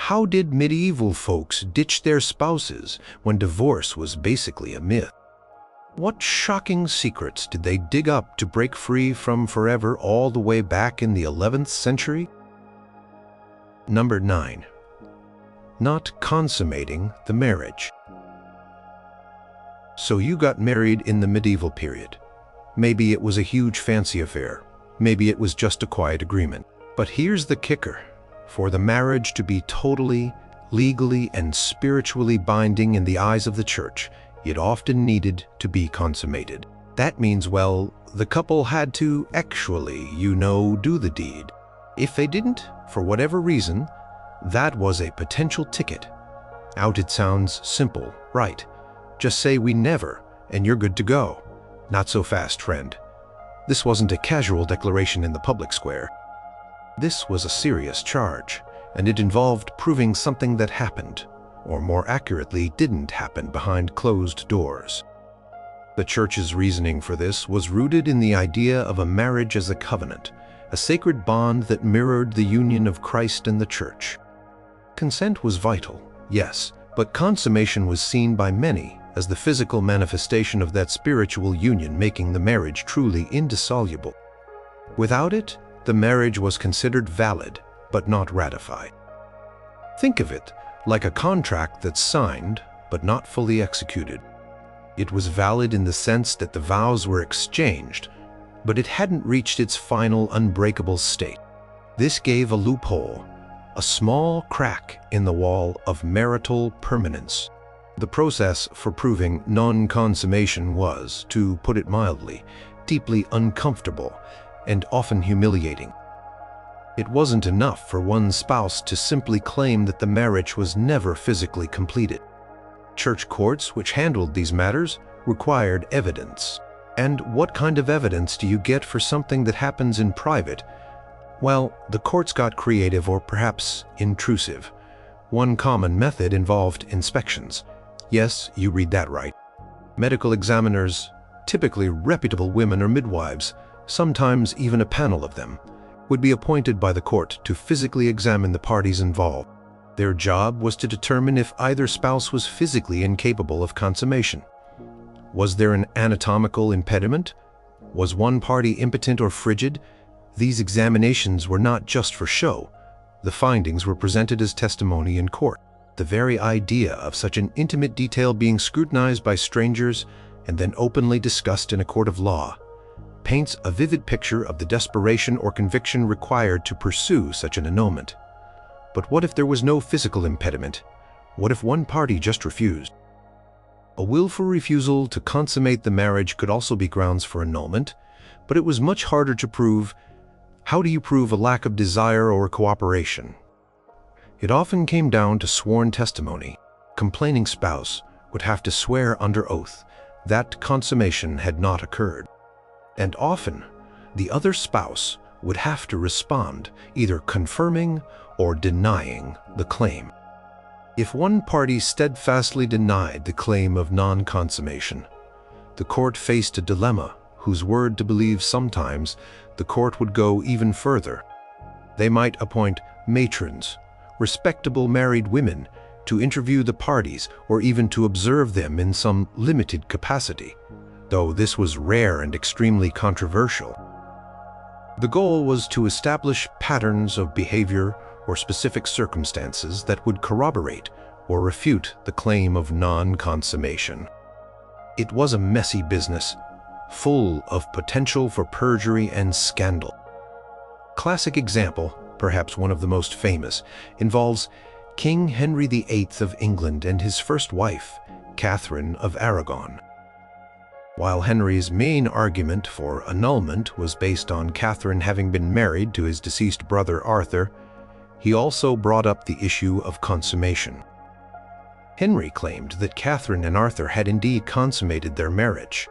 How did medieval folks ditch their spouses when divorce was basically a myth? What shocking secrets did they dig up to break free from forever all the way back in the 11th century? Number 9. Not consummating the marriage. So you got married in the medieval period. Maybe it was a huge fancy affair. Maybe it was just a quiet agreement. But here's the kicker. For the marriage to be totally, legally, and spiritually binding in the eyes of the church, it often needed to be consummated. That means, well, the couple had to actually, do the deed. If they didn't, for whatever reason, that was a potential ticket. Out. It sounds simple, right? Just say we never, and you're good to go. Not so fast, friend. This wasn't a casual declaration in the public square. This was a serious charge, and it involved proving something that happened, or more accurately, didn't happen behind closed doors. The church's reasoning for this was rooted in the idea of a marriage as a covenant, a sacred bond that mirrored the union of Christ and the church. Consent was vital, yes, but consummation was seen by many as the physical manifestation of that spiritual union, making the marriage truly indissoluble. Without it, the marriage was considered valid, but not ratified. Think of it like a contract that's signed, but not fully executed. It was valid in the sense that the vows were exchanged, but it hadn't reached its final unbreakable state. This gave a loophole, a small crack in the wall of marital permanence. The process for proving non-consummation was, to put it mildly, deeply uncomfortable and often humiliating. It wasn't enough for one spouse to simply claim that the marriage was never physically completed. Church courts, which handled these matters, required evidence. And what kind of evidence do you get for something that happens in private? Well, the courts got creative, or perhaps intrusive. One common method involved inspections. Yes, you read that right. Medical examiners, typically reputable women or midwives, sometimes even a panel of them, would be appointed by the court to physically examine the parties involved. Their job was to determine if either spouse was physically incapable of consummation. Was there an anatomical impediment? Was one party impotent or frigid? These examinations were not just for show. The findings were presented as testimony in court. The very idea of such an intimate detail being scrutinized by strangers and then openly discussed in a court of law paints a vivid picture of the desperation or conviction required to pursue such an annulment. But what if there was no physical impediment? What if one party just refused? A willful refusal to consummate the marriage could also be grounds for annulment, but it was much harder to prove. How do you prove a lack of desire or cooperation? It often came down to sworn testimony. Complaining spouse would have to swear under oath that consummation had not occurred. And often, the other spouse would have to respond, either confirming or denying the claim. If one party steadfastly denied the claim of non-consummation, the court faced a dilemma whose word to believe. Sometimes the court would go even further. They might appoint matrons, respectable married women, to interview the parties or even to observe them in some limited capacity, though this was rare and extremely controversial. The goal was to establish patterns of behavior or specific circumstances that would corroborate or refute the claim of non-consummation. It was a messy business, full of potential for perjury and scandal. Classic example, perhaps one of the most famous, involves King Henry VIII of England and his first wife, Catherine of Aragon. While Henry's main argument for annulment was based on Catherine having been married to his deceased brother Arthur, he also brought up the issue of consummation. Henry claimed that Catherine and Arthur had indeed consummated their marriage,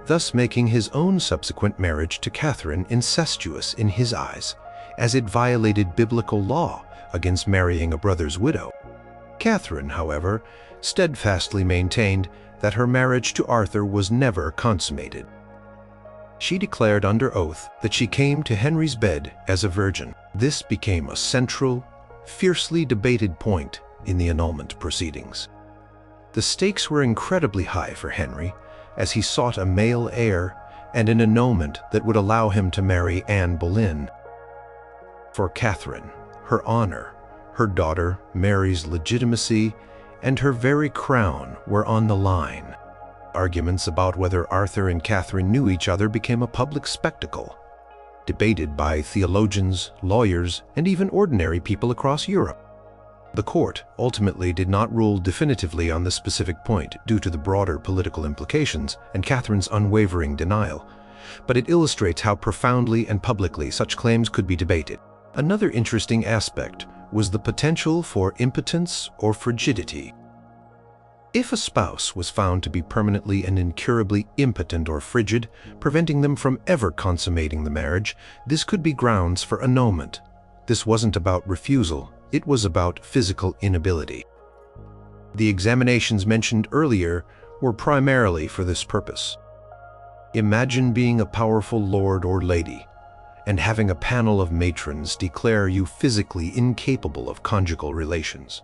thus making his own subsequent marriage to Catherine incestuous in his eyes, as it violated biblical law against marrying a brother's widow. Catherine, however, steadfastly maintained that her marriage to Arthur was never consummated. She declared under oath that she came to Henry's bed as a virgin. This became a central, fiercely debated point in the annulment proceedings. The stakes were incredibly high for Henry, as he sought a male heir and an annulment that would allow him to marry Anne Boleyn. For Catherine, her honor, her daughter Mary's legitimacy, and her very crown were on the line. Arguments about whether Arthur and Catherine knew each other became a public spectacle, debated by theologians, lawyers, and even ordinary people across Europe. The court ultimately did not rule definitively on this specific point due to the broader political implications and Catherine's unwavering denial, but it illustrates how profoundly and publicly such claims could be debated. Another interesting aspect was the potential for impotence or frigidity. If a spouse was found to be permanently and incurably impotent or frigid, preventing them from ever consummating the marriage, this could be grounds for annulment. This wasn't about refusal, it was about physical inability. The examinations mentioned earlier were primarily for this purpose. Imagine being a powerful lord or lady and having a panel of matrons declare you physically incapable of conjugal relations.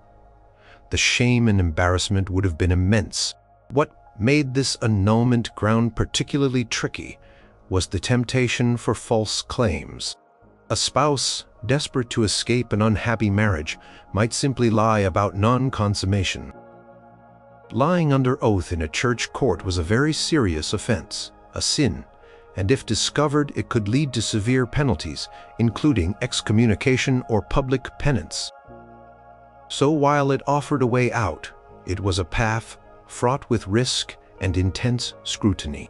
The shame and embarrassment would have been immense. What made this annulment ground particularly tricky was the temptation for false claims. A spouse, desperate to escape an unhappy marriage, might simply lie about non-consummation. Lying under oath in a church court was a very serious offense, a sin, and if discovered, it could lead to severe penalties, including excommunication or public penance. So while it offered a way out, it was a path fraught with risk and intense scrutiny.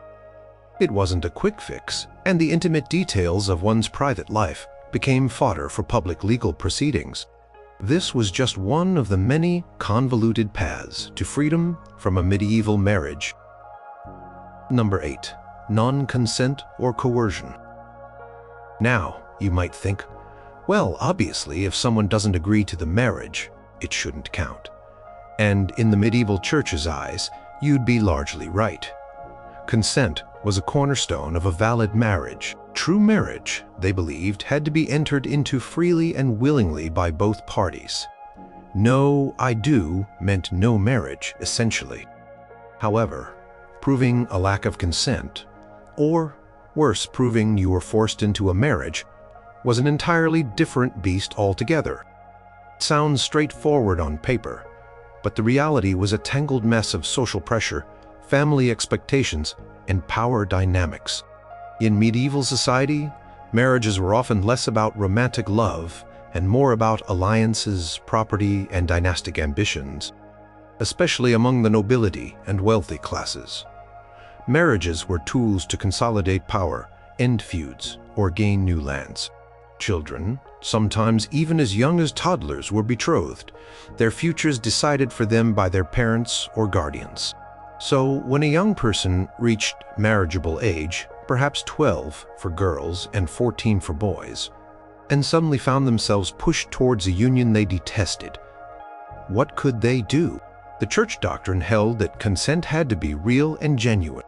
It wasn't a quick fix, and the intimate details of one's private life became fodder for public legal proceedings. This was just one of the many convoluted paths to freedom from a medieval marriage. Number 8. Non-consent or coercion. Now, you might think, well, obviously, if someone doesn't agree to the marriage, it shouldn't count. And in the medieval church's eyes, you'd be largely right. Consent was a cornerstone of a valid marriage. True marriage, they believed, had to be entered into freely and willingly by both parties. No, I do meant no marriage, essentially. However, proving a lack of consent, or worse, proving you were forced into a marriage, was an entirely different beast altogether. It sounds straightforward on paper, but the reality was a tangled mess of social pressure, family expectations, and power dynamics. In medieval society, marriages were often less about romantic love and more about alliances, property, and dynastic ambitions, especially among the nobility and wealthy classes. Marriages were tools to consolidate power, end feuds, or gain new lands. Children, sometimes even as young as toddlers, were betrothed, their futures decided for them by their parents or guardians. So when a young person reached marriageable age, perhaps 12 for girls and 14 for boys, and suddenly found themselves pushed towards a union they detested, what could they do? The church doctrine held that consent had to be real and genuine.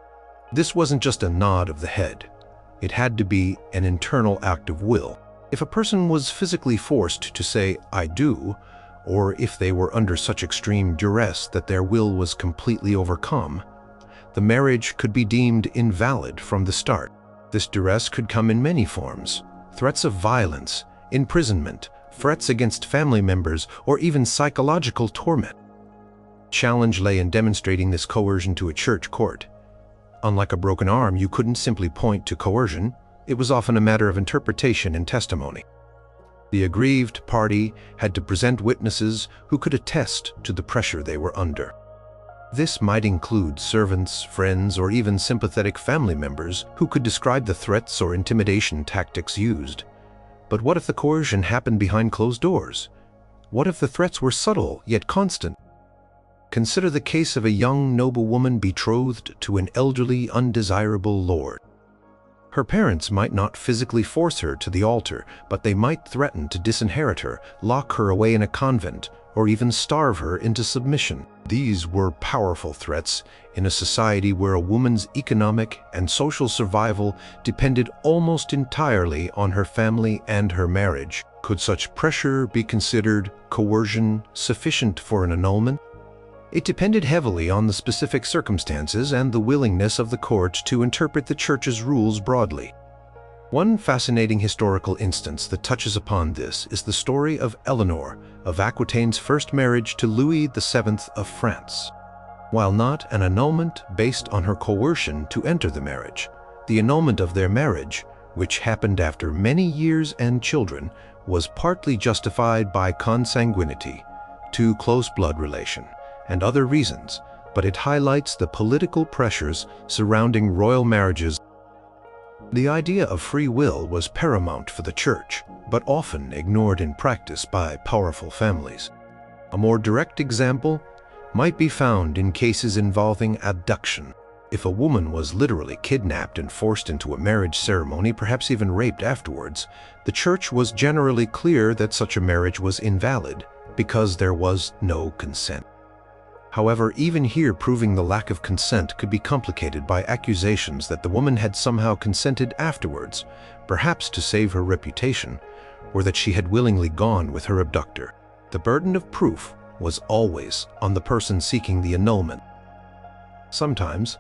This wasn't just a nod of the head. It had to be an internal act of will. If a person was physically forced to say, "I do," or if they were under such extreme duress that their will was completely overcome, the marriage could be deemed invalid from the start. This duress could come in many forms: threats of violence, imprisonment, threats against family members, or even psychological torment. Challenge lay in demonstrating this coercion to a church court. Unlike a broken arm, you couldn't simply point to coercion. It was often a matter of interpretation and testimony. The aggrieved party had to present witnesses who could attest to the pressure they were under. This might include servants, friends, or even sympathetic family members who could describe the threats or intimidation tactics used. But what if the coercion happened behind closed doors? What if the threats were subtle yet constant? Consider the case of a young noblewoman betrothed to an elderly, undesirable lord. Her parents might not physically force her to the altar, but they might threaten to disinherit her, lock her away in a convent, or even starve her into submission. These were powerful threats in a society where a woman's economic and social survival depended almost entirely on her family and her marriage. Could such pressure be considered coercion sufficient for an annulment? It depended heavily on the specific circumstances and the willingness of the court to interpret the Church's rules broadly. One fascinating historical instance that touches upon this is the story of Eleanor of Aquitaine's first marriage to Louis VII of France. While not an annulment based on her coercion to enter the marriage, the annulment of their marriage, which happened after many years and children, was partly justified by consanguinity, too close blood relation, and other reasons, but it highlights the political pressures surrounding royal marriages. The idea of free will was paramount for the Church, but often ignored in practice by powerful families. A more direct example might be found in cases involving abduction. If a woman was literally kidnapped and forced into a marriage ceremony, perhaps even raped afterwards, the Church was generally clear that such a marriage was invalid because there was no consent. However, even here, proving the lack of consent could be complicated by accusations that the woman had somehow consented afterwards, perhaps to save her reputation, or that she had willingly gone with her abductor. The burden of proof was always on the person seeking the annulment. Sometimes,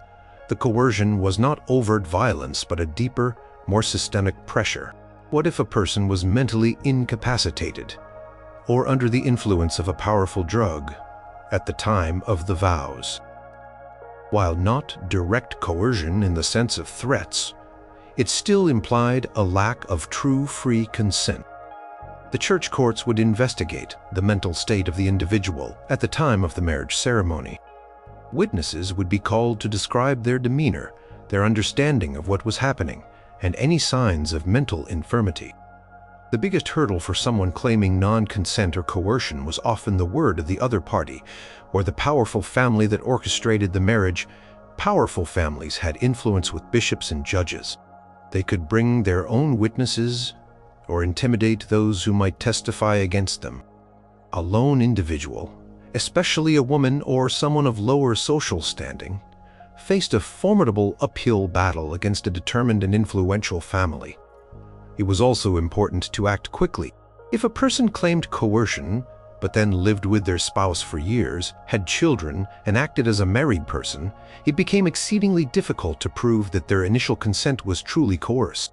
the coercion was not overt violence, but a deeper, more systemic pressure. What if a person was mentally incapacitated, or under the influence of a powerful drug, at the time of the vows? While not direct coercion in the sense of threats, it still implied a lack of true free consent. The Church courts would investigate the mental state of the individual at the time of the marriage ceremony. Witnesses would be called to describe their demeanor, their understanding of what was happening, and any signs of mental infirmity. The biggest hurdle for someone claiming non-consent or coercion was often the word of the other party, or the powerful family that orchestrated the marriage. Powerful families had influence with bishops and judges. They could bring their own witnesses or intimidate those who might testify against them. A lone individual, especially a woman or someone of lower social standing, faced a formidable uphill battle against a determined and influential family. It was also important to act quickly. If a person claimed coercion, but then lived with their spouse for years, had children, and acted as a married person, it became exceedingly difficult to prove that their initial consent was truly coerced.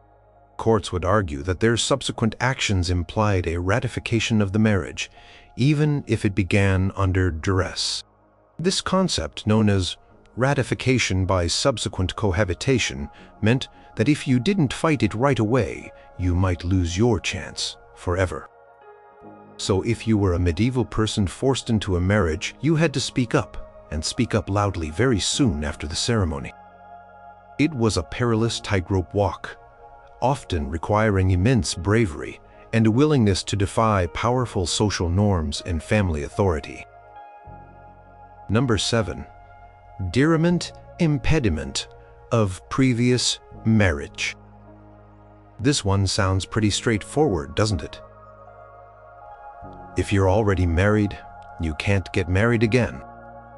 Courts would argue that their subsequent actions implied a ratification of the marriage, even if it began under duress. This concept, known as ratification by subsequent cohabitation, meant that if you didn't fight it right away, you might lose your chance forever. So if you were a medieval person forced into a marriage, you had to speak up, and speak up loudly very soon after the ceremony. It was a perilous tightrope walk, often requiring immense bravery and a willingness to defy powerful social norms and family authority. Number 7. Deriment impediment of previous marriage. This one sounds pretty straightforward, doesn't it? If you're already married, you can't get married again.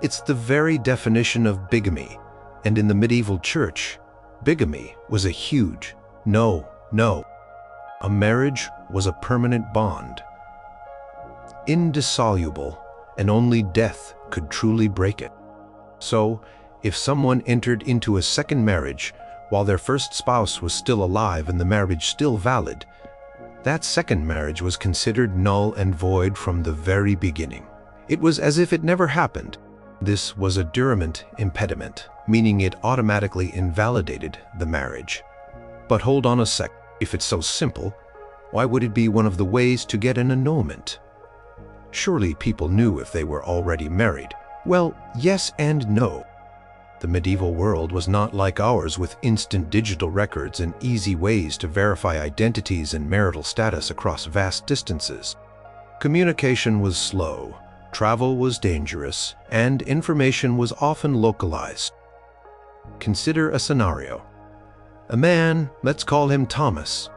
It's the very definition of bigamy, and in the medieval church, bigamy was a huge no. A marriage was a permanent bond, indissoluble, and only death could truly break it. So, if someone entered into a second marriage while their first spouse was still alive and the marriage still valid, that second marriage was considered null and void from the very beginning. It was as if it never happened. This was a deriment impediment, meaning it automatically invalidated the marriage. But hold on a sec. If it's so simple, why would it be one of the ways to get an annulment? Surely people knew if they were already married. Well, yes and no. The medieval world was not like ours with instant digital records and easy ways to verify identities and marital status across vast distances. Communication was slow, travel was dangerous, and information was often localized. Consider a scenario. A man, let's call him Thomas,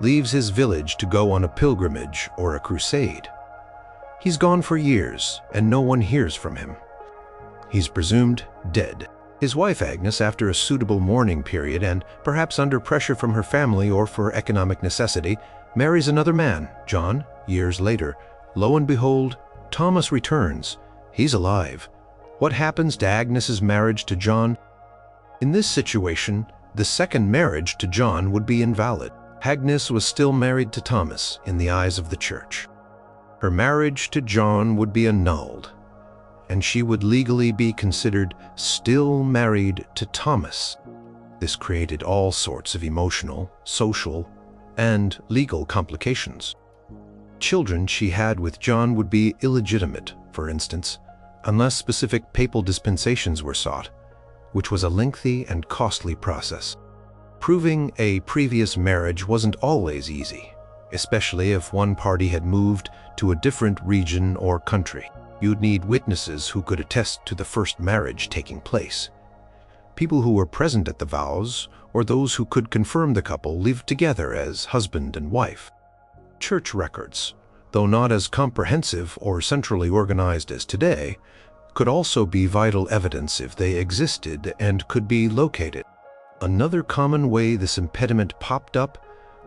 leaves his village to go on a pilgrimage or a crusade. He's gone for years, and no one hears from him. He's presumed dead. His wife Agnes, after a suitable mourning period and perhaps under pressure from her family or for economic necessity, marries another man, John, years later. Lo and behold, Thomas returns. He's alive. What happens to Agnes's marriage to John? In this situation, the second marriage to John would be invalid. Agnes was still married to Thomas in the eyes of the church. Her marriage to John would be annulled, and she would legally be considered still married to Thomas. This created all sorts of emotional, social, and legal complications. Children she had with John would be illegitimate, for instance, unless specific papal dispensations were sought, which was a lengthy and costly process. Proving a previous marriage wasn't always easy, especially if one party had moved to a different region or country. You'd need witnesses who could attest to the first marriage taking place. People who were present at the vows, or those who could confirm the couple lived together as husband and wife. Church records, though not as comprehensive or centrally organized as today, could also be vital evidence if they existed and could be located. Another common way this impediment popped up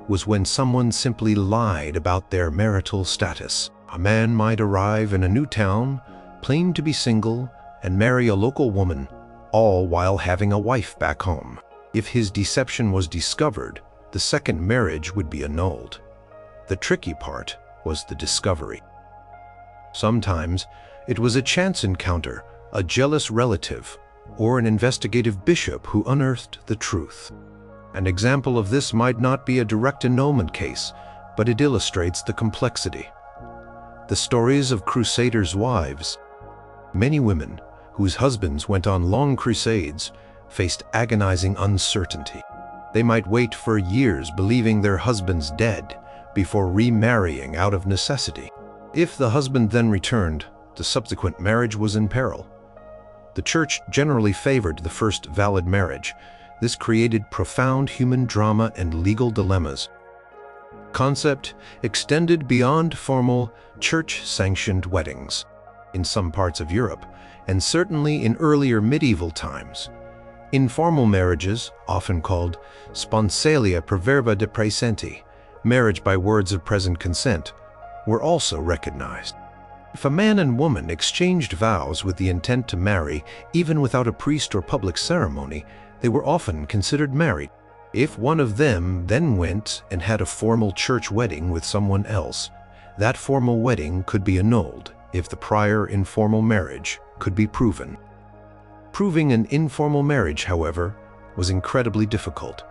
was when someone simply lied about their marital status. A man might arrive in a new town, claim to be single, and marry a local woman, all while having a wife back home. If his deception was discovered, the second marriage would be annulled. The tricky part was the discovery. Sometimes it was a chance encounter, a jealous relative, or an investigative bishop who unearthed the truth. An example of this might not be a direct annulment case, but it illustrates the complexity. The stories of crusaders' wives. Many women whose husbands went on long crusades faced agonizing uncertainty. They might wait for years believing their husband's dead before remarrying out of necessity. If the husband then returned, the subsequent marriage was in peril. The church generally favored the first valid marriage. This created profound human drama and legal dilemmas. Concept extended beyond formal, church-sanctioned weddings. In some parts of Europe, and certainly in earlier medieval times, informal marriages, often called sponsalia per verba de praesenti, marriage by words of present consent, were also recognized. If a man and woman exchanged vows with the intent to marry, even without a priest or public ceremony, they were often considered married. If one of them then went and had a formal church wedding with someone else, that formal wedding could be annulled if the prior informal marriage could be proven. Proving an informal marriage, however, was incredibly difficult,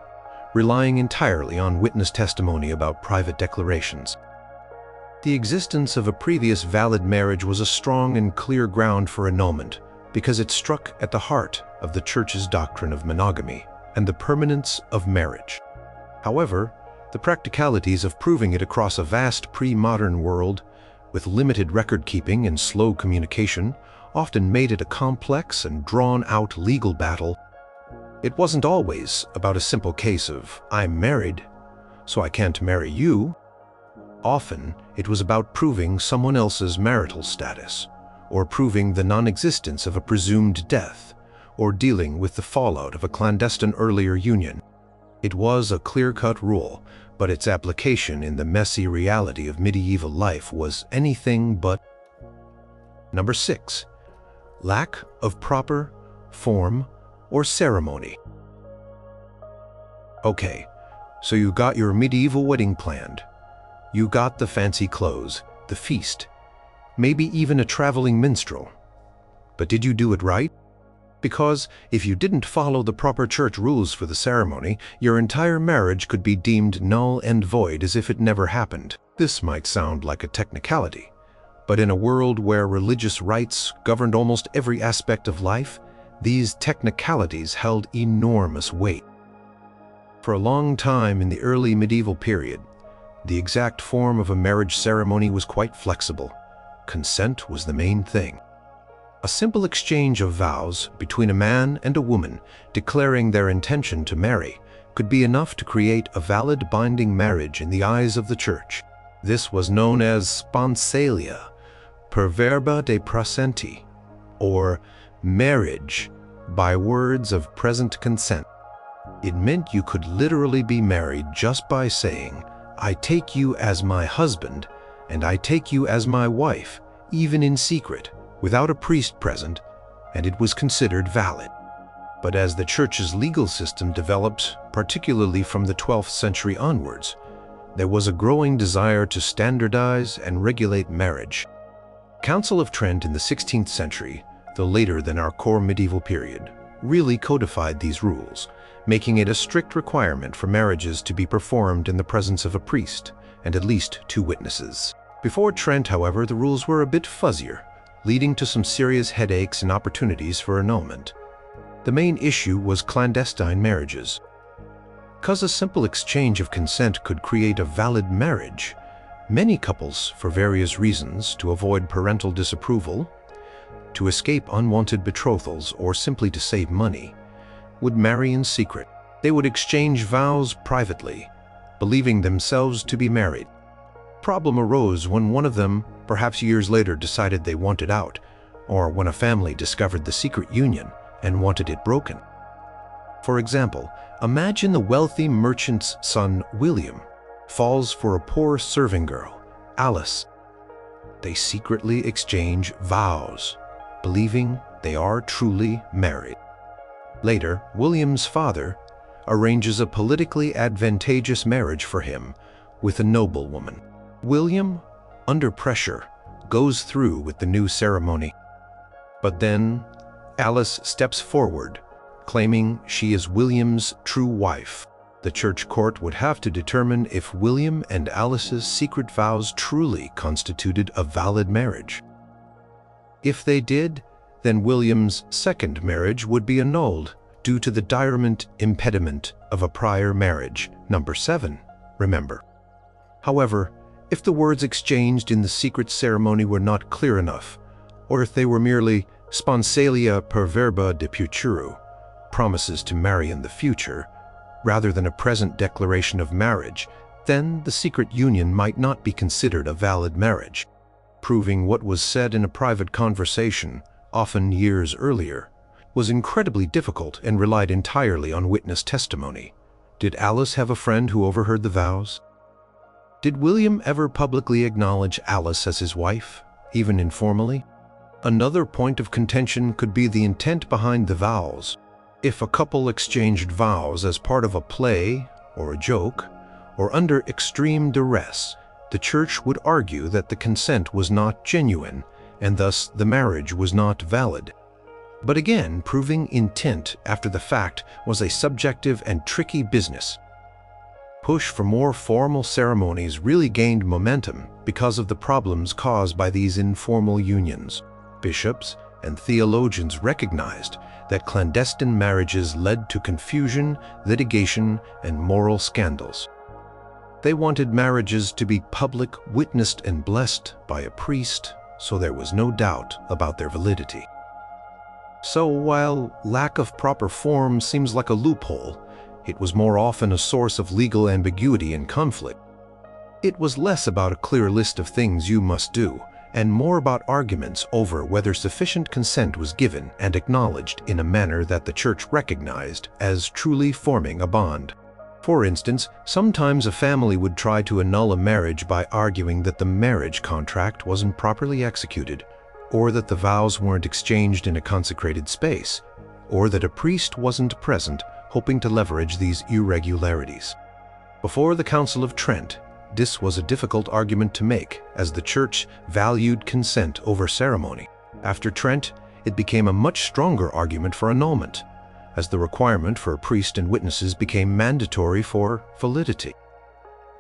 relying entirely on witness testimony about private declarations. The existence of a previous valid marriage was a strong and clear ground for annulment because it struck at the heart of the Church's doctrine of monogamy and the permanence of marriage. However, the practicalities of proving it across a vast pre-modern world, with limited record-keeping and slow communication, often made it a complex and drawn-out legal battle. It wasn't always about a simple case of, "I'm married, so I can't marry you." Often, it was about proving someone else's marital status, or proving the non-existence of a presumed death, or dealing with the fallout of a clandestine earlier union. It was a clear-cut rule, but its application in the messy reality of medieval life was anything but. Number 6. Lack of proper form or ceremony. Okay, so you got your medieval wedding planned. You got the fancy clothes, the feast, maybe even a traveling minstrel. But did you do it right? Because if you didn't follow the proper church rules for the ceremony, your entire marriage could be deemed null and void as if it never happened. This might sound like a technicality, but in a world where religious rites governed almost every aspect of life, these technicalities held enormous weight. For a long time in the early medieval period, the exact form of a marriage ceremony was quite flexible. Consent was the main thing. A simple exchange of vows between a man and a woman declaring their intention to marry could be enough to create a valid binding marriage in the eyes of the church. This was known as sponsalia, per verba de praesenti, or marriage by words of present consent. It meant you could literally be married just by saying, "I take you as my husband, and I take you as my wife," even in secret, without a priest present, and it was considered valid. But as the Church's legal system developed, particularly from the 12th century onwards, there was a growing desire to standardize and regulate marriage. Council of Trent in the 16th century, though later than our core medieval period, really codified these rules, making it a strict requirement for marriages to be performed in the presence of a priest and at least 2 witnesses. Before Trent, however, the rules were a bit fuzzier, leading to some serious headaches and opportunities for annulment. The main issue was clandestine marriages. Because a simple exchange of consent could create a valid marriage, many couples, for various reasons, to avoid parental disapproval, to escape unwanted betrothals, or simply to save money, would marry in secret. They would exchange vows privately, believing themselves to be married. Problem arose when one of them, perhaps years later, decided they wanted out, or when a family discovered the secret union and wanted it broken. For example, imagine the wealthy merchant's son, William, falls for a poor serving girl, Alice. They secretly exchange vows, believing they are truly married. Later, William's father arranges a politically advantageous marriage for him with a noblewoman. William, under pressure, goes through with the new ceremony. But then, Alice steps forward, claiming she is William's true wife. The church court would have to determine if William and Alice's secret vows truly constituted a valid marriage. If they did, then William's second marriage would be annulled due to the diriment impediment of a prior marriage, number 7, remember. However, if the words exchanged in the secret ceremony were not clear enough, or if they were merely sponsalia per verba de futuro, promises to marry in the future, rather than a present declaration of marriage, then the secret union might not be considered a valid marriage. Proving what was said in a private conversation, often years earlier, was incredibly difficult and relied entirely on witness testimony. Did Alice have a friend who overheard the vows? Did William ever publicly acknowledge Alice as his wife, even informally? Another point of contention could be the intent behind the vows. If a couple exchanged vows as part of a play or a joke, or under extreme duress, the church would argue that the consent was not genuine, and thus the marriage was not valid. But again, proving intent after the fact was a subjective and tricky business. Push for more formal ceremonies really gained momentum because of the problems caused by these informal unions. Bishops and theologians recognized that clandestine marriages led to confusion, litigation, and moral scandals. They wanted marriages to be public, witnessed, and blessed by a priest, so there was no doubt about their validity. So while lack of proper form seems like a loophole, it was more often a source of legal ambiguity and conflict. It was less about a clear list of things you must do, and more about arguments over whether sufficient consent was given and acknowledged in a manner that the church recognized as truly forming a bond. For instance, sometimes a family would try to annul a marriage by arguing that the marriage contract wasn't properly executed, or that the vows weren't exchanged in a consecrated space, or that a priest wasn't present, hoping to leverage these irregularities. Before the Council of Trent, this was a difficult argument to make, as the church valued consent over ceremony. After Trent, it became a much stronger argument for annulment, as the requirement for a priest and witnesses became mandatory for validity.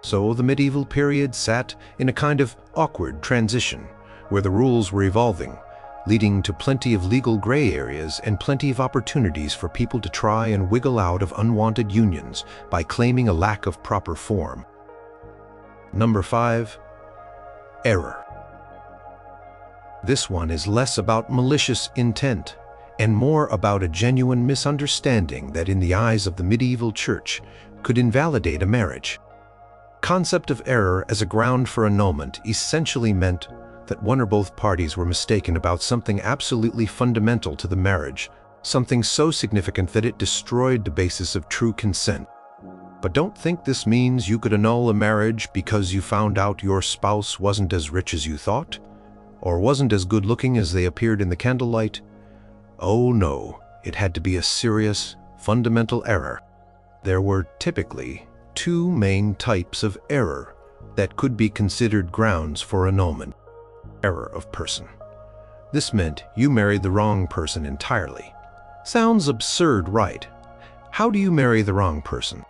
So the medieval period sat in a kind of awkward transition, where the rules were evolving, leading to plenty of legal gray areas and plenty of opportunities for people to try and wiggle out of unwanted unions by claiming a lack of proper form. Number 5, error. This one is less about malicious intent and more about a genuine misunderstanding that in the eyes of the medieval church could invalidate a marriage. Concept of error as a ground for annulment essentially meant that one or both parties were mistaken about something absolutely fundamental to the marriage, something so significant that it destroyed the basis of true consent. But don't think this means you could annul a marriage because you found out your spouse wasn't as rich as you thought, or wasn't as good-looking as they appeared in the candlelight. Oh no, it had to be a serious, fundamental error. There were typically two main types of error that could be considered grounds for annulment. Error of person. This meant you married the wrong person entirely. Sounds absurd, right? How do you marry the wrong person?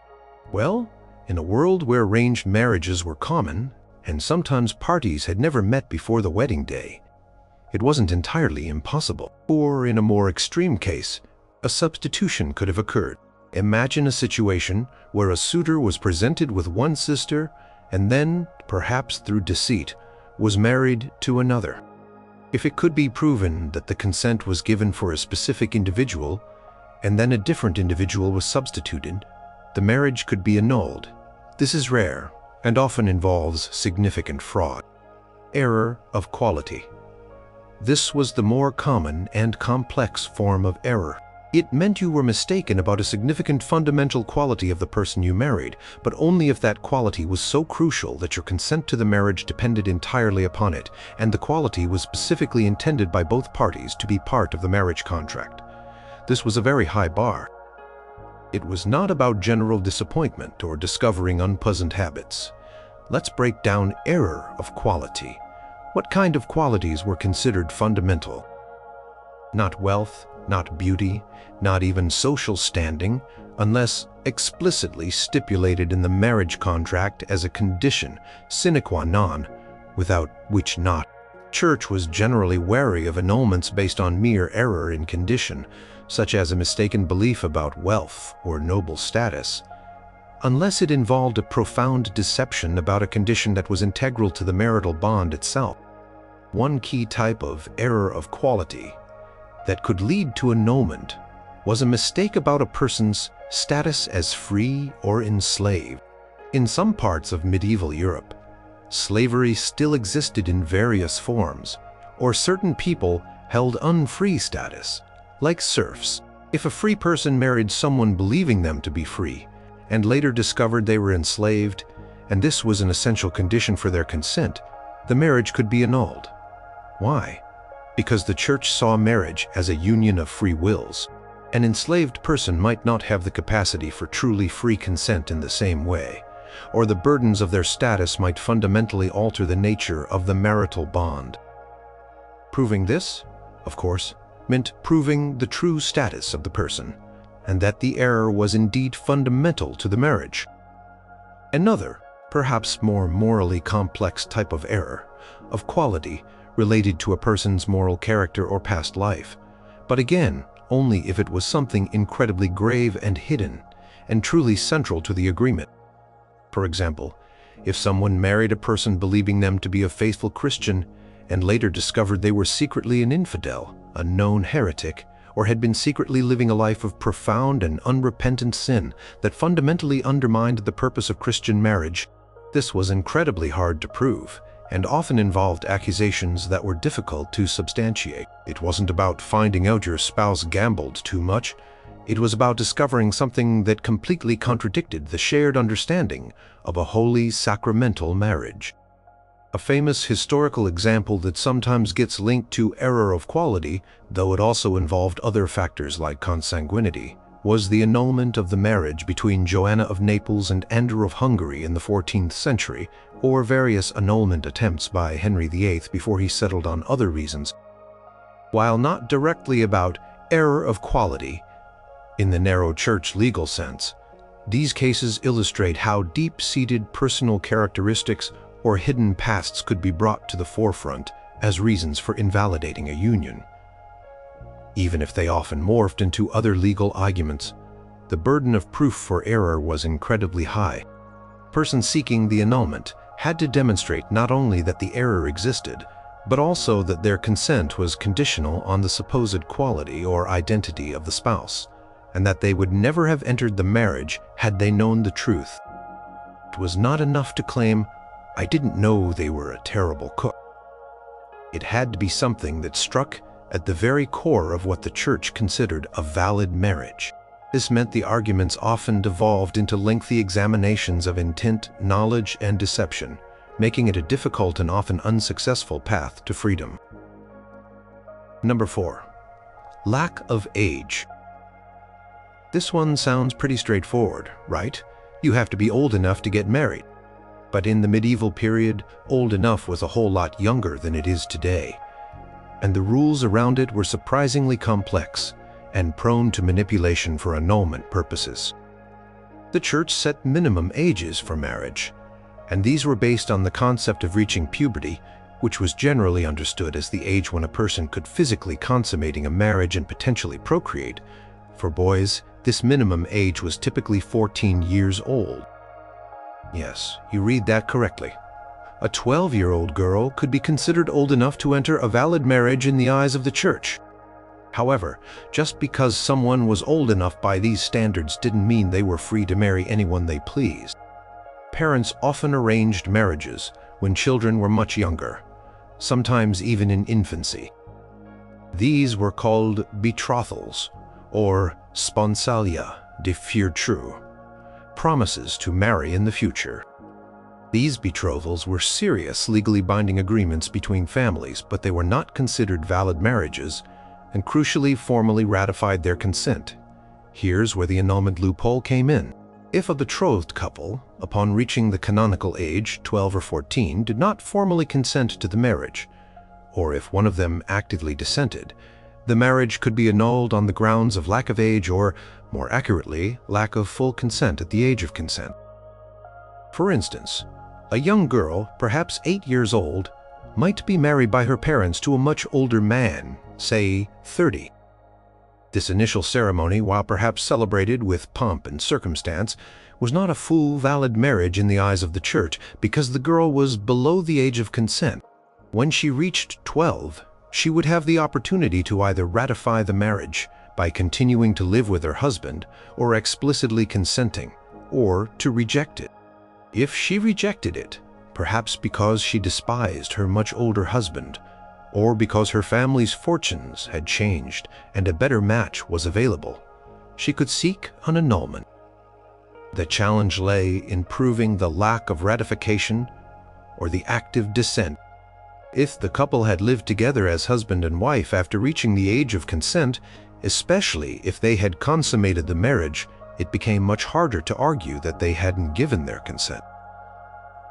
Well, in a world where arranged marriages were common, and sometimes parties had never met before the wedding day, it wasn't entirely impossible. Or in a more extreme case, a substitution could have occurred. Imagine a situation where a suitor was presented with one sister and then, perhaps through deceit, was married to another. If it could be proven that the consent was given for a specific individual and then a different individual was substituted, the marriage could be annulled. This is rare and often involves significant fraud. Error of quality. This was the more common and complex form of error. It meant you were mistaken about a significant fundamental quality of the person you married, but only if that quality was so crucial that your consent to the marriage depended entirely upon it, and the quality was specifically intended by both parties to be part of the marriage contract. This was a very high bar. It was not about general disappointment or discovering unpleasant habits. Let's break down error of quality. What kind of qualities were considered fundamental? Not wealth, not beauty, not even social standing, unless explicitly stipulated in the marriage contract as a condition sine qua non, without which not. Church was generally wary of annulments based on mere error in condition, such as a mistaken belief about wealth or noble status, unless it involved a profound deception about a condition that was integral to the marital bond itself. One key type of error of quality that could lead to annulment was a mistake about a person's status as free or enslaved. In some parts of medieval Europe, slavery still existed in various forms, or certain people held unfree status, like serfs. If a free person married someone believing them to be free, and later discovered they were enslaved, and this was an essential condition for their consent, the marriage could be annulled. Why? Because the church saw marriage as a union of free wills. An enslaved person might not have the capacity for truly free consent in the same way, or the burdens of their status might fundamentally alter the nature of the marital bond. Proving this, of course, meant proving the true status of the person, and that the error was indeed fundamental to the marriage. Another, perhaps more morally complex type of error, of quality, related to a person's moral character or past life, but again, only if it was something incredibly grave and hidden, and truly central to the agreement. For example, if someone married a person believing them to be a faithful Christian, and later discovered they were secretly an infidel, a known heretic, or had been secretly living a life of profound and unrepentant sin that fundamentally undermined the purpose of Christian marriage, this was incredibly hard to prove, and often involved accusations that were difficult to substantiate. It wasn't about finding out your spouse gambled too much. It was about discovering something that completely contradicted the shared understanding of a holy sacramental marriage. A famous historical example that sometimes gets linked to error of quality, though it also involved other factors like consanguinity, was the annulment of the marriage between Joanna of Naples and Andrew of Hungary in the 14th century, or various annulment attempts by Henry VIII before he settled on other reasons. While not directly about error of quality, in the narrow church legal sense, these cases illustrate how deep-seated personal characteristics or hidden pasts could be brought to the forefront as reasons for invalidating a union. Even if they often morphed into other legal arguments, the burden of proof for error was incredibly high. The person seeking the annulment had to demonstrate not only that the error existed, but also that their consent was conditional on the supposed quality or identity of the spouse, and that they would never have entered the marriage had they known the truth. It was not enough to claim, "I didn't know they were a terrible cook." It had to be something that struck at the very core of what the church considered a valid marriage. This meant the arguments often devolved into lengthy examinations of intent, knowledge, and deception, making it a difficult and often unsuccessful path to freedom. Number 4. Lack of age. This one sounds pretty straightforward, right? You have to be old enough to get married. But in the medieval period, old enough was a whole lot younger than it is today. And the rules around it were surprisingly complex and prone to manipulation for annulment purposes. The church set minimum ages for marriage, and these were based on the concept of reaching puberty, which was generally understood as the age when a person could physically consummating a marriage and potentially procreate. For boys, this minimum age was typically 14 years old. Yes, you read that correctly. A 12-year-old girl could be considered old enough to enter a valid marriage in the eyes of the church. However, just because someone was old enough by these standards didn't mean they were free to marry anyone they pleased. Parents often arranged marriages when children were much younger, sometimes even in infancy. These were called betrothals, or sponsalia de futur, promises to marry in the future. These betrothals were serious legally binding agreements between families, but they were not considered valid marriages and crucially formally ratified their consent. Here's where the annulment loophole came in. If a betrothed couple, upon reaching the canonical age, 12 or 14, did not formally consent to the marriage, or if one of them actively dissented, the marriage could be annulled on the grounds of lack of age or, more accurately, lack of full consent at the age of consent. For instance, a young girl, perhaps 8 years old, might be married by her parents to a much older man, say 30. This initial ceremony, while perhaps celebrated with pomp and circumstance, was not a full valid marriage in the eyes of the church because the girl was below the age of consent. When she reached 12, she would have the opportunity to either ratify the marriage by continuing to live with her husband or explicitly consenting, or to reject it. If she rejected it, perhaps because she despised her much older husband, or because her family's fortunes had changed and a better match was available, she could seek an annulment. The challenge lay in proving the lack of ratification or the active dissent. If the couple had lived together as husband and wife after reaching the age of consent, especially if they had consummated the marriage, it became much harder to argue that they hadn't given their consent.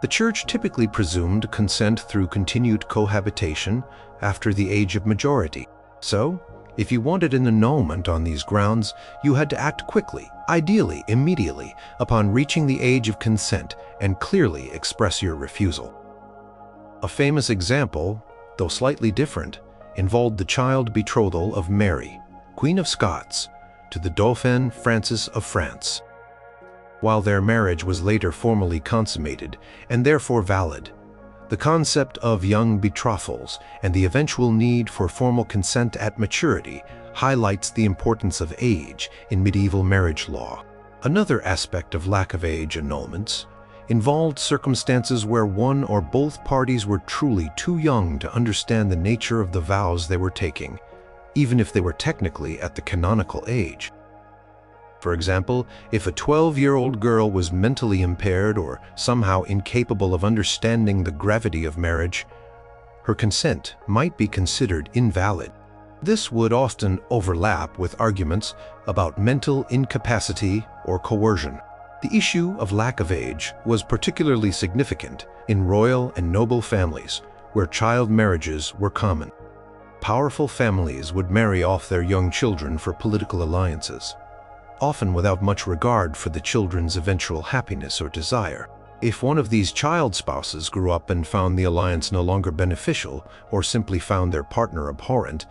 The church typically presumed consent through continued cohabitation after the age of majority. So, if you wanted an annulment on these grounds, you had to act quickly, ideally immediately, upon reaching the age of consent and clearly express your refusal. A famous example, though slightly different, involved the child betrothal of Mary, Queen of Scots, to the Dauphin Francis of France. While their marriage was later formally consummated and therefore valid, the concept of young betrothals and the eventual need for formal consent at maturity highlights the importance of age in medieval marriage law. Another aspect of lack of age annulments involved circumstances where one or both parties were truly too young to understand the nature of the vows they were taking, even if they were technically at the canonical age. For example, if a 12-year-old girl was mentally impaired or somehow incapable of understanding the gravity of marriage, her consent might be considered invalid. This would often overlap with arguments about mental incapacity or coercion. The issue of lack of age was particularly significant in royal and noble families where child marriages were common. Powerful families would marry off their young children for political alliances, often without much regard for the children's eventual happiness or desire. If one of these child spouses grew up and found the alliance no longer beneficial or simply found their partner abhorrent,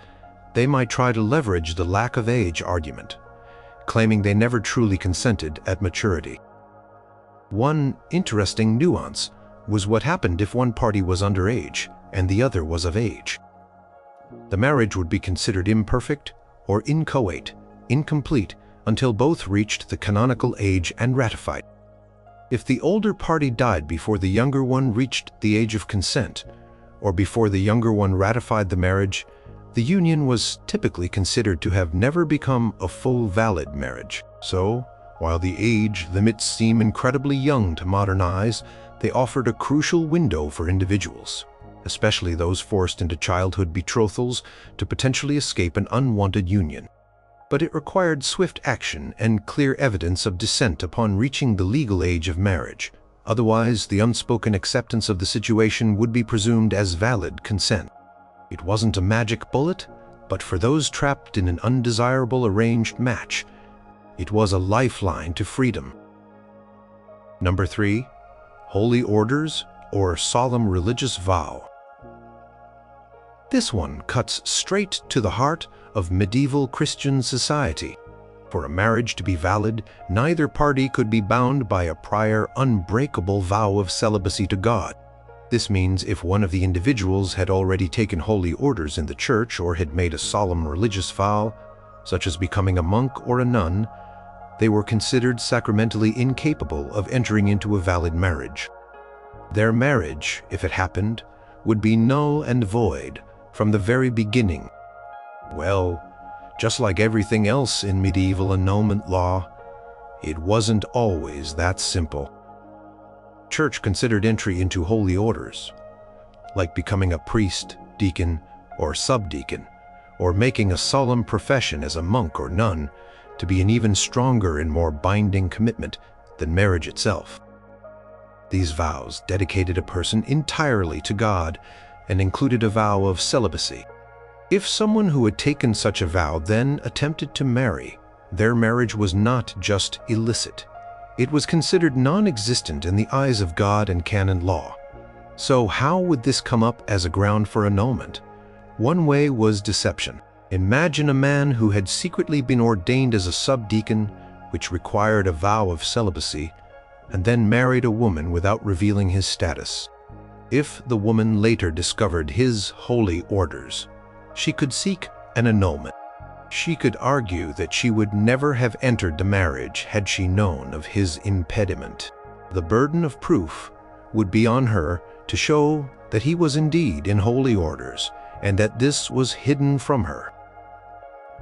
they might try to leverage the lack of age argument, claiming they never truly consented at maturity. One interesting nuance was what happened if one party was underage and the other was of age. The marriage would be considered imperfect or inchoate, incomplete, until both reached the canonical age and ratified. If the older party died before the younger one reached the age of consent, or before the younger one ratified the marriage, the union was typically considered to have never become a full valid marriage. So, while the age limits seem incredibly young to modern eyes, they offered a crucial window for individuals, especially those forced into childhood betrothals, to potentially escape an unwanted union. But it required swift action and clear evidence of dissent upon reaching the legal age of marriage. Otherwise, the unspoken acceptance of the situation would be presumed as valid consent. It wasn't a magic bullet, but for those trapped in an undesirable arranged match, it was a lifeline to freedom. Number 3. Holy orders or solemn religious vow. This one cuts straight to the heart of medieval Christian society. For a marriage to be valid, neither party could be bound by a prior unbreakable vow of celibacy to God. This means if one of the individuals had already taken holy orders in the church or had made a solemn religious vow, such as becoming a monk or a nun, they were considered sacramentally incapable of entering into a valid marriage. Their marriage, if it happened, would be null and void from the very beginning. Well, just like everything else in medieval annulment law, it wasn't always that simple. Church considered entry into holy orders, like becoming a priest, deacon, or subdeacon, or making a solemn profession as a monk or nun, to be an even stronger and more binding commitment than marriage itself. These vows dedicated a person entirely to God and included a vow of celibacy. If someone who had taken such a vow then attempted to marry, their marriage was not just illicit. It was considered non-existent in the eyes of God and canon law. So how would this come up as a ground for annulment? One way was deception. Imagine a man who had secretly been ordained as a subdeacon, which required a vow of celibacy, and then married a woman without revealing his status. If the woman later discovered his holy orders, she could seek an annulment. She could argue that she would never have entered the marriage had she known of his impediment. The burden of proof would be on her to show that he was indeed in holy orders and that this was hidden from her.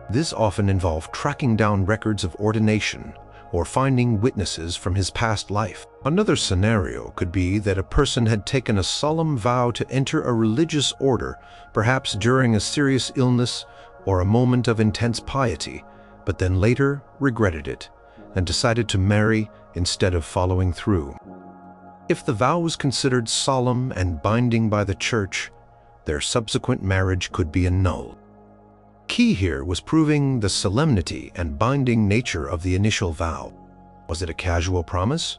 This often involved tracking down records of ordination or finding witnesses from his past life. Another scenario could be that a person had taken a solemn vow to enter a religious order, perhaps during a serious illness or a moment of intense piety, but then later regretted it and decided to marry instead of following through. If the vow was considered solemn and binding by the church, their subsequent marriage could be annulled. Key here was proving the solemnity and binding nature of the initial vow. Was it a casual promise,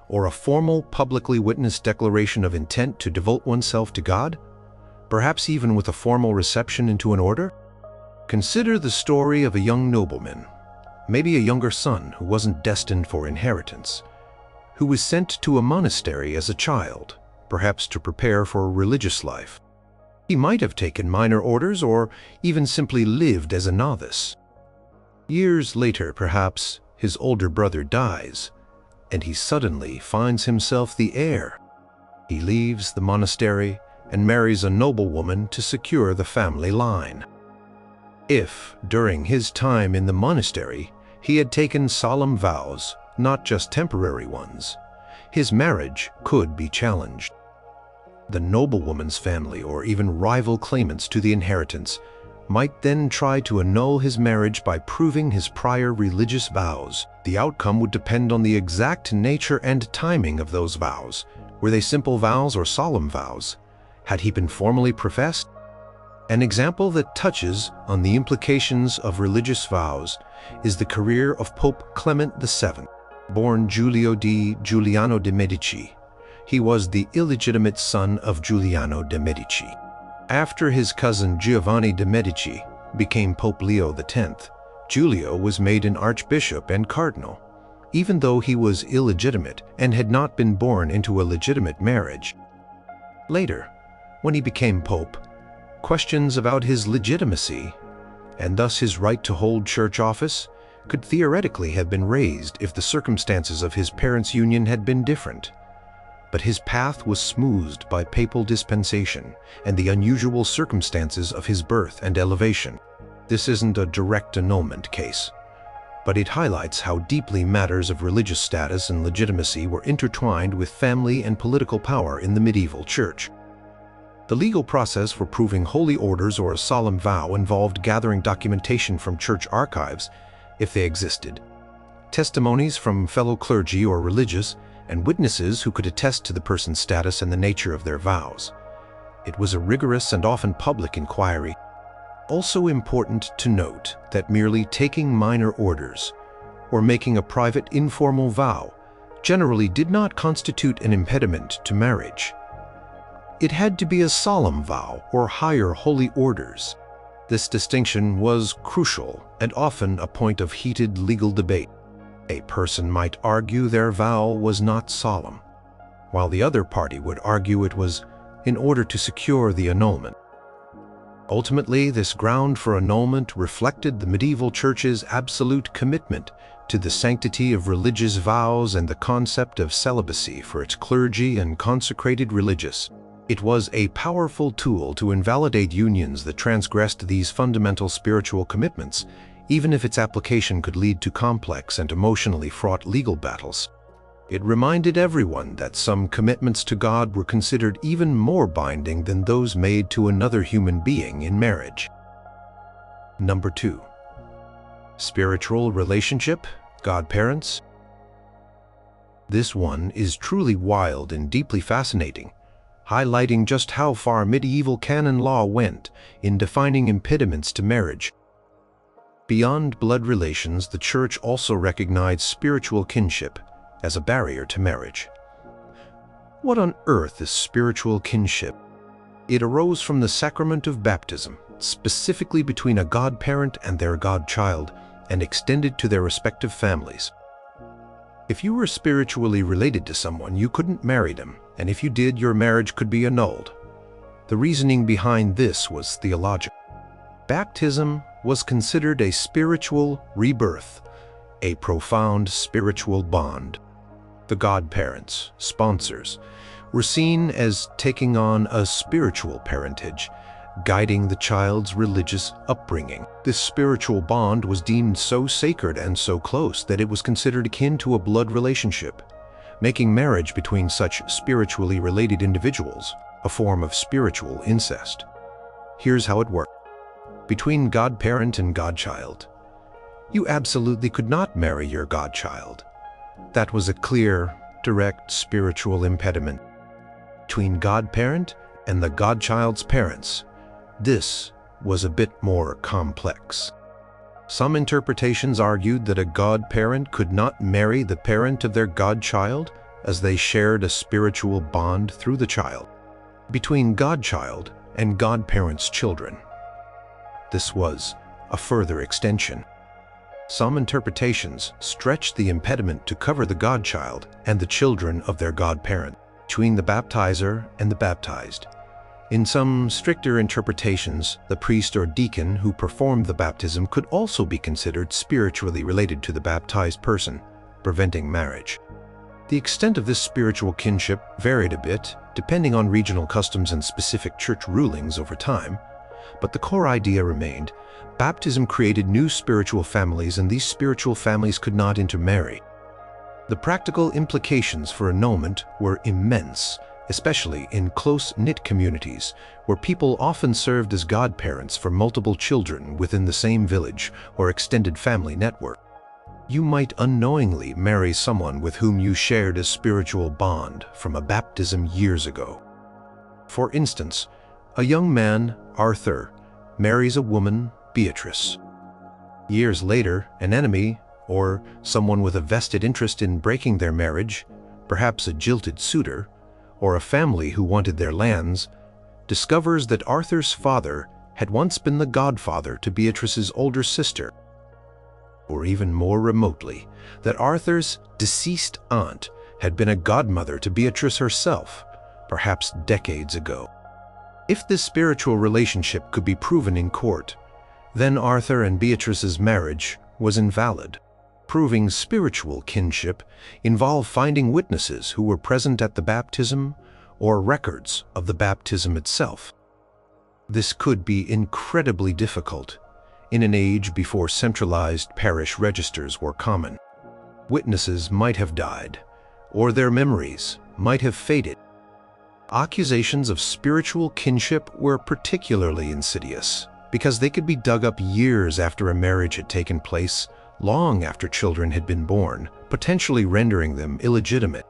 or a formal, publicly witnessed declaration of intent to devote oneself to God, perhaps even with a formal reception into an order? Consider the story of a young nobleman, maybe a younger son who wasn't destined for inheritance, who was sent to a monastery as a child, perhaps to prepare for a religious life. He might have taken minor orders or even simply lived as a novice. Years later, perhaps, his older brother dies, and he suddenly finds himself the heir. He leaves the monastery and marries a noblewoman to secure the family line. If, during his time in the monastery, he had taken solemn vows, not just temporary ones, his marriage could be challenged. The noblewoman's family or even rival claimants to the inheritance might then try to annul his marriage by proving his prior religious vows. The outcome would depend on the exact nature and timing of those vows. Were they simple vows or solemn vows? Had he been formally professed? An example that touches on the implications of religious vows is the career of Pope Clement VII, born Giulio di Giuliano de' Medici. He was the illegitimate son of Giuliano de' Medici. After his cousin Giovanni de' Medici became Pope Leo X, Giulio was made an archbishop and cardinal, even though he was illegitimate and had not been born into a legitimate marriage. Later, when he became pope, questions about his legitimacy, and thus his right to hold church office, could theoretically have been raised if the circumstances of his parents' union had been different. but his path was smoothed by papal dispensation and the unusual circumstances of his birth and elevation. This isn't a direct annulment case, but it highlights how deeply matters of religious status and legitimacy were intertwined with family and political power in the medieval church. The legal process for proving holy orders or a solemn vow involved gathering documentation from church archives, if they existed, testimonies from fellow clergy or religious, and witnesses who could attest to the person's status and the nature of their vows. It was a rigorous and often public inquiry. Also important to note that merely taking minor orders or making a private informal vow generally did not constitute an impediment to marriage. It had to be a solemn vow or higher holy orders. This distinction was crucial and often a point of heated legal debate. A person might argue their vow was not solemn, while the other party would argue it was in order to secure the annulment. Ultimately, this ground for annulment reflected the medieval church's absolute commitment to the sanctity of religious vows and the concept of celibacy for its clergy and consecrated religious. It was a powerful tool to invalidate unions that transgressed these fundamental spiritual commitments, even if its application could lead to complex and emotionally fraught legal battles. It reminded everyone that some commitments to God were considered even more binding than those made to another human being in marriage. Number 2. Spiritual relationship, godparents. This one is truly wild and deeply fascinating, highlighting just how far medieval canon law went in defining impediments to marriage. Beyond blood relations, the Church also recognized spiritual kinship as a barrier to marriage. What on earth is spiritual kinship? It arose from the sacrament of baptism, specifically between a godparent and their godchild, and extended to their respective families. If you were spiritually related to someone, you couldn't marry them, and if you did, your marriage could be annulled. The reasoning behind this was theological. Baptism was considered a spiritual rebirth, a profound spiritual bond. The godparents, sponsors, were seen as taking on a spiritual parentage, guiding the child's religious upbringing. This spiritual bond was deemed so sacred and so close that it was considered akin to a blood relationship, making marriage between such spiritually related individuals a form of spiritual incest. Here's how it worked. Between godparent and godchild, you absolutely could not marry your godchild. That was a clear, direct spiritual impediment. Between godparent and the godchild's parents, this was a bit more complex. Some interpretations argued that a godparent could not marry the parent of their godchild as they shared a spiritual bond through the child. Between godchild and godparent's children, this was a further extension. Some interpretations stretched the impediment to cover the godchild and the children of their godparent, between the baptizer and the baptized. In some stricter interpretations, the priest or deacon who performed the baptism could also be considered spiritually related to the baptized person, preventing marriage. The extent of this spiritual kinship varied a bit, depending on regional customs and specific church rulings over time, but the core idea remained. Baptism created new spiritual families, and these spiritual families could not intermarry. The practical implications for annulment were immense, especially in close-knit communities, where people often served as godparents for multiple children within the same village or extended family network. You might unknowingly marry someone with whom you shared a spiritual bond from a baptism years ago. For instance, a young man, Arthur, marries a woman, Beatrice. Years later, an enemy, or someone with a vested interest in breaking their marriage, perhaps a jilted suitor, or a family who wanted their lands, discovers that Arthur's father had once been the godfather to Beatrice's older sister. Or even more remotely, that Arthur's deceased aunt had been a godmother to Beatrice herself, perhaps decades ago. If this spiritual relationship could be proven in court, then Arthur and Beatrice's marriage was invalid, proving spiritual kinship involve finding witnesses who were present at the baptism or records of the baptism itself. This could be incredibly difficult in an age before centralized parish registers were common. Witnesses might have died, or their memories might have faded. Accusations of spiritual kinship were particularly insidious because they could be dug up years after a marriage had taken place, long after children had been born, potentially rendering them illegitimate.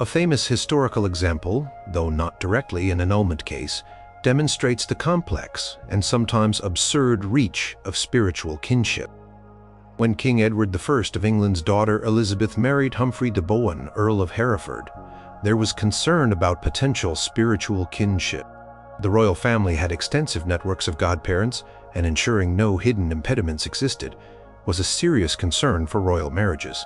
A famous historical example, though not directly an annulment case, demonstrates the complex and sometimes absurd reach of spiritual kinship. When King Edward I of England's daughter Elizabeth married Humphrey de Bohun, Earl of Hereford, there was concern about potential spiritual kinship. The royal family had extensive networks of godparents, and ensuring no hidden impediments existed was a serious concern for royal marriages.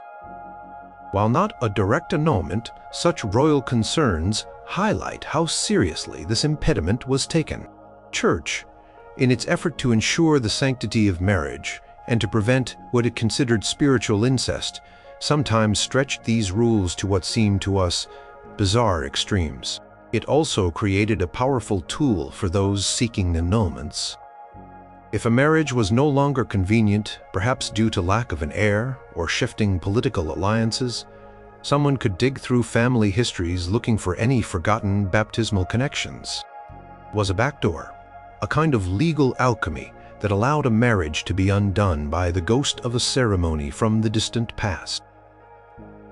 While not a direct annulment, such royal concerns highlight how seriously this impediment was taken. Church, in its effort to ensure the sanctity of marriage and to prevent what it considered spiritual incest, sometimes stretched these rules to what seemed to us bizarre extremes. It also created a powerful tool for those seeking annulments. If a marriage was no longer convenient, perhaps due to lack of an heir or shifting political alliances, someone could dig through family histories looking for any forgotten baptismal connections. It was a backdoor, a kind of legal alchemy that allowed a marriage to be undone by the ghost of a ceremony from the distant past.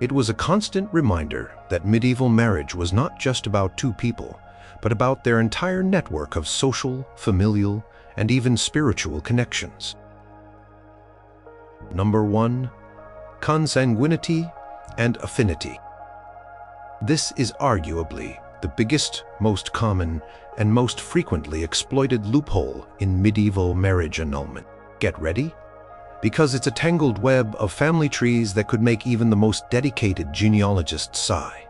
It was a constant reminder that medieval marriage was not just about two people, but about their entire network of social, familial, and even spiritual connections. Number 1. Consanguinity and affinity. This is arguably the biggest, most common, and most frequently exploited loophole in medieval marriage annulment. Get ready? Because it's a tangled web of family trees that could make even the most dedicated genealogist sigh.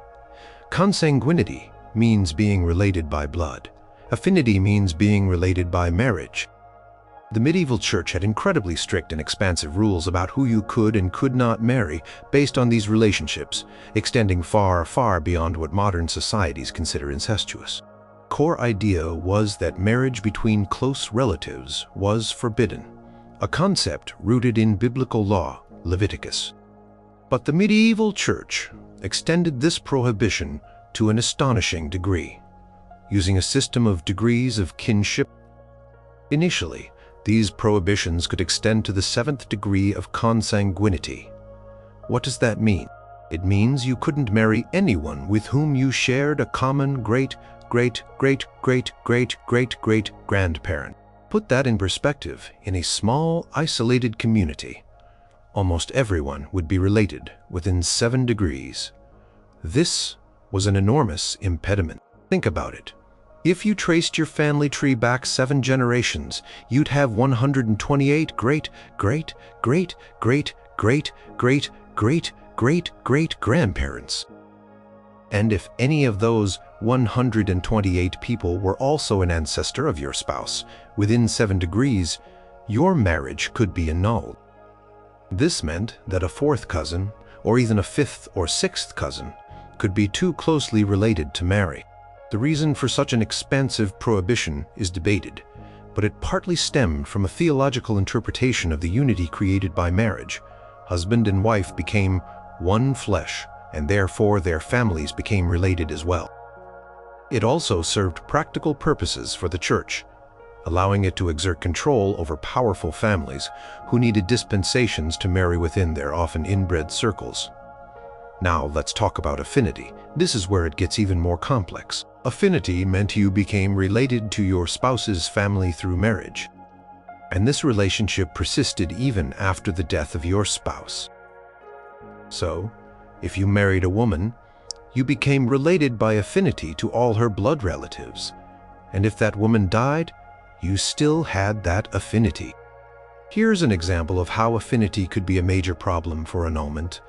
Consanguinity means being related by blood. Affinity means being related by marriage. The medieval church had incredibly strict and expansive rules about who you could and could not marry based on these relationships, extending far, far beyond what modern societies consider incestuous. Core idea was that marriage between close relatives was forbidden, a concept rooted in biblical law, Leviticus. But the medieval church extended this prohibition to an astonishing degree, using a system of degrees of kinship. Initially, these prohibitions could extend to the 7th degree of consanguinity. What does that mean? It means you couldn't marry anyone with whom you shared a common great-great-great-great-great-great-great-grandparent. Put that in perspective, in a small, isolated community, almost everyone would be related within 7 degrees. This was an enormous impediment. Think about it. If you traced your family tree back 7 generations, you'd have 128 great-great-great-great-great-great-great-great-grandparents. And if any of those 128 people were also an ancestor of your spouse within 7 degrees, your marriage could be annulled. This meant that a 4th cousin, or even a 5th or 6th cousin, could be too closely related to marry. The reason for such an expansive prohibition is debated, but it partly stemmed from a theological interpretation of the unity created by marriage. Husband and wife became one flesh, and therefore their families became related as well. It also served practical purposes for the church, allowing it to exert control over powerful families who needed dispensations to marry within their often inbred circles. Now let's talk about affinity. This is where it gets even more complex. Affinity meant you became related to your spouse's family through marriage, and this relationship persisted even after the death of your spouse. So, if you married a woman, you became related by affinity to all her blood relatives, and if that woman died, you still had that affinity. Here's an example of how affinity could be a major problem for annulment.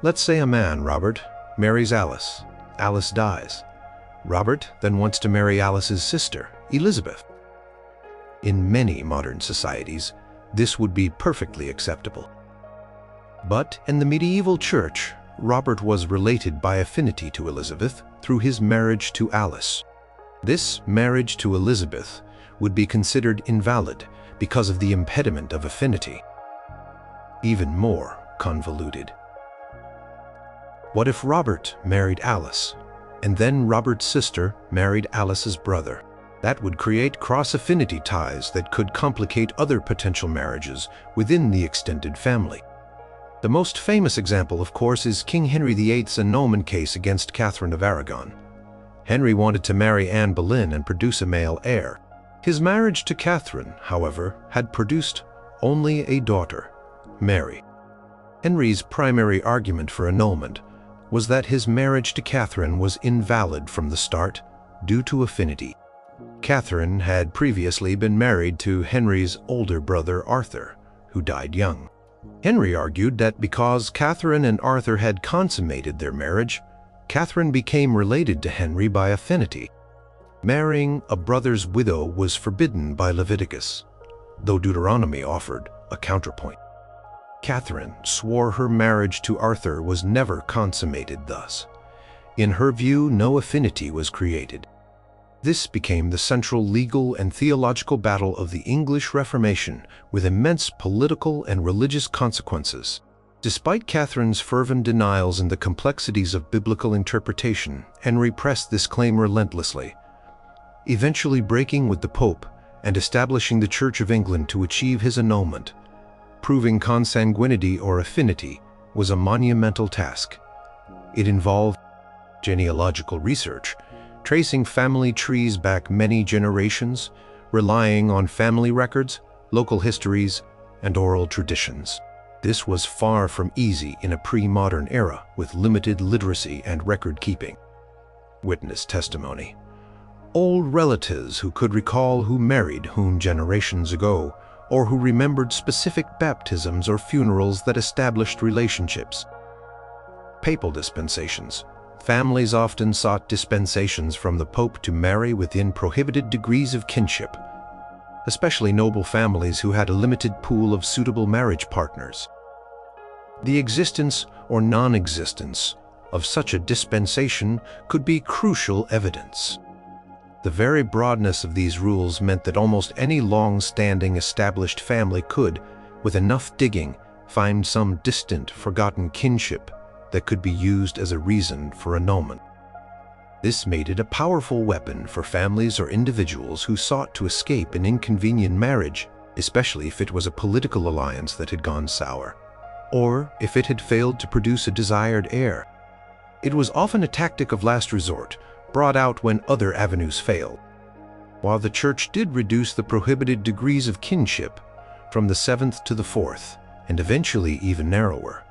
Let's say a man, Robert, marries Alice. Alice dies. Robert then wants to marry Alice's sister, Elizabeth. In many modern societies, this would be perfectly acceptable. But in the medieval church, Robert was related by affinity to Elizabeth through his marriage to Alice. This marriage to Elizabeth would be considered invalid because of the impediment of affinity. Even more convoluted. What if Robert married Alice, and then Robert's sister married Alice's brother? That would create cross-affinity ties that could complicate other potential marriages within the extended family. The most famous example, of course, is King Henry VIII's annulment case against Catherine of Aragon. Henry wanted to marry Anne Boleyn and produce a male heir. His marriage to Catherine, however, had produced only a daughter, Mary. Henry's primary argument for annulment was that his marriage to Catherine was invalid from the start due to affinity. Catherine had previously been married to Henry's older brother Arthur, who died young. Henry argued that because Catherine and Arthur had consummated their marriage, Catherine became related to Henry by affinity. Marrying a brother's widow was forbidden by Leviticus, though Deuteronomy offered a counterpoint. Catherine swore her marriage to Arthur was never consummated thus. In her view, no affinity was created. This became the central legal and theological battle of the English Reformation, with immense political and religious consequences. Despite Catherine's fervent denials and the complexities of biblical interpretation, Henry pressed this claim relentlessly, eventually breaking with the Pope and establishing the Church of England to achieve his annulment. Proving consanguinity or affinity was a monumental task. It involved genealogical research, tracing family trees back many generations, relying on family records, local histories, and oral traditions. This was far from easy in a pre-modern era with limited literacy and record-keeping. Witness testimony. Old relatives who could recall who married whom generations ago, or who remembered specific baptisms or funerals that established relationships. Papal dispensations. Families often sought dispensations from the Pope to marry within prohibited degrees of kinship, especially noble families who had a limited pool of suitable marriage partners. The existence or non-existence of such a dispensation could be crucial evidence. The very broadness of these rules meant that almost any long-standing established family could, with enough digging, find some distant, forgotten kinship that could be used as a reason for annulment. This made it a powerful weapon for families or individuals who sought to escape an inconvenient marriage, especially if it was a political alliance that had gone sour, or if it had failed to produce a desired heir. It was often a tactic of last resort, brought out when other avenues failed. While the Church did reduce the prohibited degrees of kinship from the 7th to the 4th, and eventually even narrower,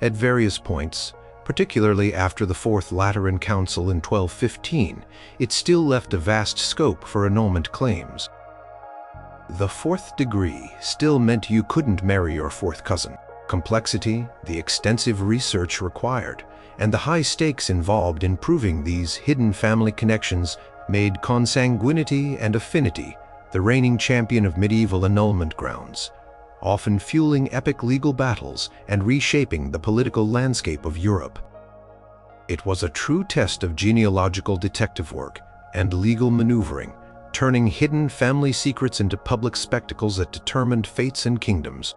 at various points, particularly after the Fourth Lateran Council in 1215, it still left a vast scope for annulment claims. The fourth degree still meant you couldn't marry your fourth cousin. Complexity, the extensive research required, and the high stakes involved in proving these hidden family connections made consanguinity and affinity the reigning champion of medieval annulment grounds, often fueling epic legal battles and reshaping the political landscape of Europe. It was a true test of genealogical detective work and legal maneuvering, turning hidden family secrets into public spectacles that determined fates and kingdoms.